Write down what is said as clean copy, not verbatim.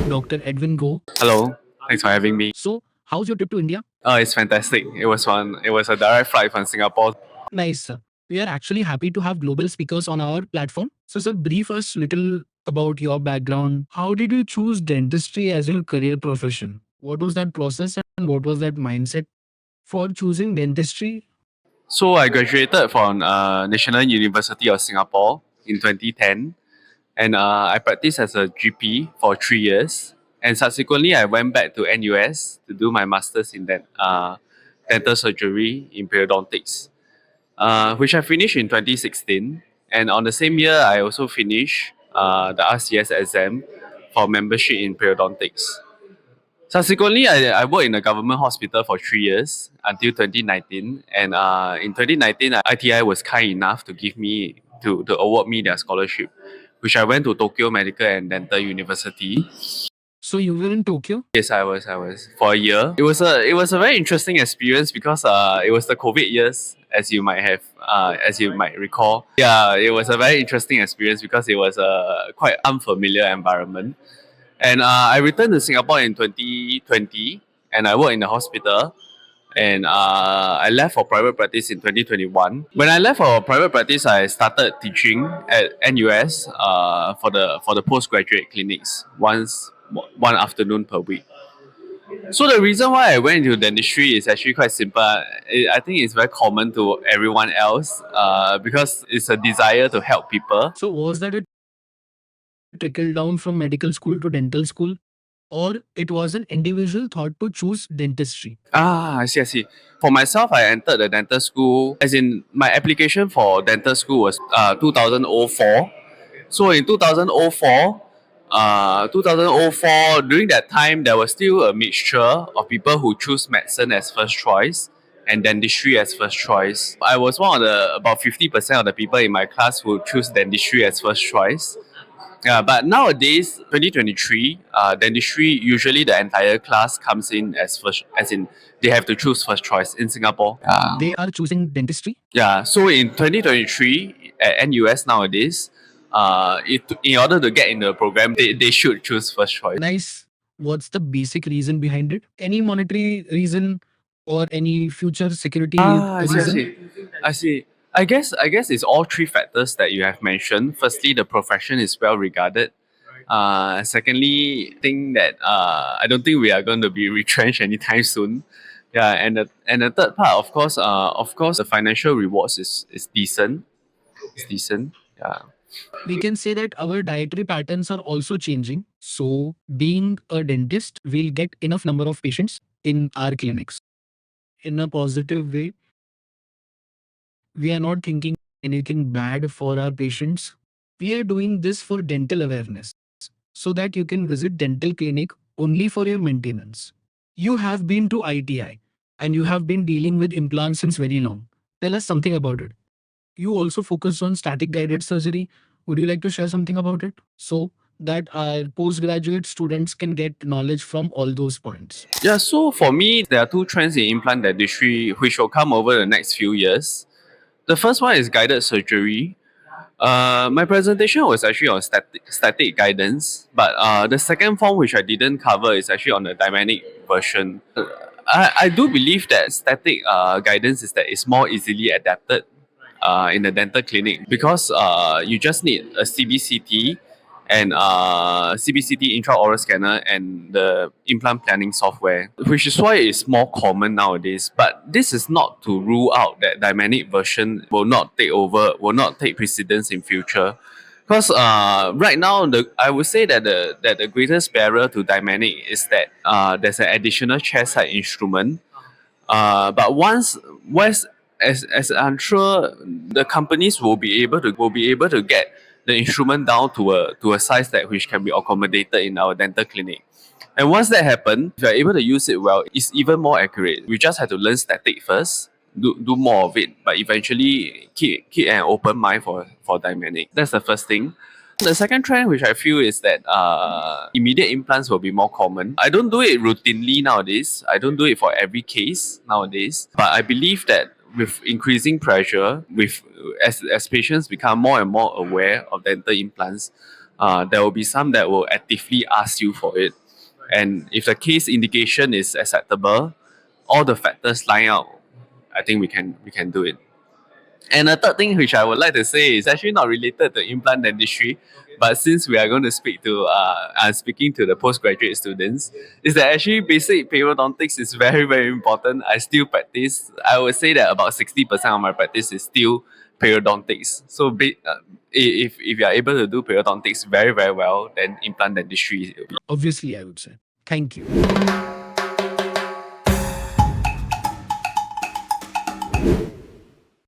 Dr. Edwin Goh. Hello, thanks for having me. So, how's your trip to India? Oh, it's fantastic. It was fun. It was a direct flight from Singapore. Nice. Sir. We are actually happy to have global speakers on our platform. So, sir, brief us little about your background. How did you choose dentistry as your career profession? What was that process and what was that mindset for choosing dentistry? So I graduated from National University of Singapore in 2010, and I practiced as a GP for 3 years. And subsequently, I went back to NUS to do my masters in dental surgery in periodontics, which I finished in 2016. And on the same year, I also finished the RCS exam for membership in periodontics. Subsequently, I worked in a government hospital for 3 years until 2019. And in 2019, ITI was kind enough to give me to award me their scholarship, which I went to Tokyo Medical and Dental University. So, you were in Tokyo? Yes, I was for a year. It was a very interesting experience because it was the COVID years, as you might recall. Yeah, it was a very interesting experience because it was a quite unfamiliar environment. And I returned to Singapore in 2020, and I worked in the hospital. And I left for private practice in 2021. When I left for private practice, I started teaching at NUS for the postgraduate clinics one afternoon per week. So the reason why I went into dentistry is actually quite simple. I think it's very common to everyone else because it's a desire to help people. So, was that a trickle down from medical school to dental school? Or it was an individual thought to choose dentistry? I see. For myself, I entered the dental school, as in my application for dental school was 2004. So in 2004, during that time, there was still a mixture of people who choose medicine as first choice and dentistry as first choice. I was one of the about 50% of the people in my class who choose dentistry as first choice. Yeah, but nowadays, 2023, dentistry, usually the entire class comes in as first, as in they have to choose first choice in Singapore. They are choosing dentistry? Yeah, so in 2023 at NUS nowadays, in order to get in the program, they should choose first choice. Nice. What's the basic reason behind it? Any monetary reason or any future security I see, I reason? see. I see. I guess it's all three factors that you have mentioned. Firstly, the profession is well regarded. Secondly, think that I don't think we are going to be retrenched anytime soon. Yeah, and the third part, of course, the financial rewards is decent. It's decent. Yeah. We can say that our dietary patterns are also changing. So, being a dentist, we'll get enough number of patients in our clinics. In a positive way, we are not thinking anything bad for our patients. We are doing this for dental awareness so that you can visit dental clinic only for your maintenance. You have been to ITI and you have been dealing with implants since very long. Tell us something about it. You also focus on static guided surgery. Would you like to share something about it so that our postgraduate students can get knowledge from all those points? Yeah, so for me, there are two trends in implant dentistry which will come over the next few years. The first one is guided surgery. My presentation was actually on static guidance, but the second form which I didn't cover is actually on the dynamic version. I do believe that static guidance is that it's more easily adapted in the dental clinic because you just need a CBCT and CBCT intraoral scanner and the implant planning software, which is why it's more common nowadays. But this is not to rule out that dynamic version will not take precedence in future. Because right now, I would say that the greatest barrier to dynamic is that there's an additional chairside instrument. But once as I'm sure the companies will be able to get the instrument down to a size that which can be accommodated in our dental clinic. And once that happens, if you're able to use it well, it's even more accurate. We just have to learn static first, do more of it, but eventually keep an open mind for dynamic. That's the first thing. The second trend, which I feel, is that immediate implants will be more common. I don't do it routinely nowadays. I don't do it for every case nowadays. But I believe that with increasing pressure, as patients become more and more aware of dental implants, there will be some that will actively ask you for it. And if the case indication is acceptable, all the factors line out, I think we can do it. And a third thing which I would like to say is actually not related to implant dentistry, but since we are going to speak to, I'm speaking to the postgraduate students, is that actually basic periodontics is very, very important. I still practice. I would say that about 60% of my practice is still periodontics. So if you are able to do periodontics very, very well, then implant dentistry will be. Obviously, I would say. Thank you.